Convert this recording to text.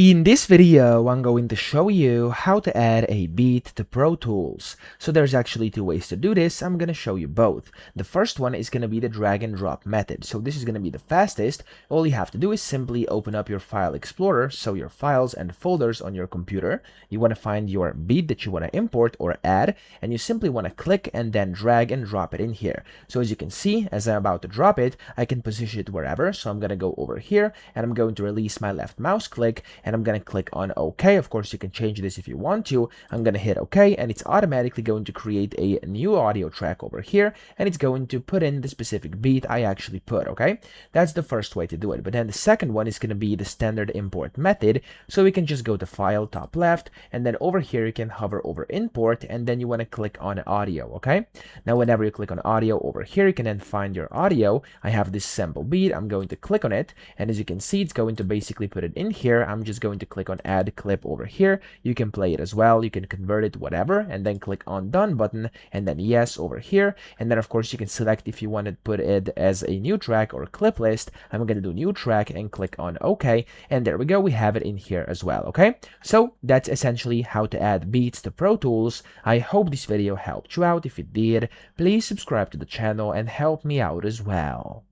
In this video, I'm going to show you how to add a beat to Pro Tools. So there's actually two ways to do this. I'm going to show you both. The first one is going to be the drag and drop method. So this is going to be the fastest. All you have to do is simply open up your file explorer, so your files and folders on your computer. You want to find your beat that you want to import or add, and you simply want to click and then drag and drop it in here. So as you can see, as I'm about to drop it, I can position it wherever. So I'm going to go over here and I'm going to release my left mouse click, and I'm going to click on OK. Of course, you can change this if you want to. I'm going to hit OK, and it's automatically going to create a new audio track over here, and it's going to put in the specific beat I actually put, okay? That's the first way to do it. But then the second one is going to be the standard import method. So we can just go to File, top left, and then over here you can hover over Import, and then you want to click on Audio, okay? Now, whenever you click on Audio over here, you can then find your audio. I have this sample beat. I'm going to click on it, and as you can see, it's going to basically put it in here. I'm just going to click on Add Clip over here. You can play it as well. You can convert it, whatever, and then click on Done button, and then Yes over here. And then, of course, you can select if you want to put it as a new track or clip list. I'm going to do New Track and click on OK. And there we go. We have it in here as well, okay? So that's essentially how to add beats to Pro Tools. I hope this video helped you out. If it did, please subscribe to the channel and help me out as well.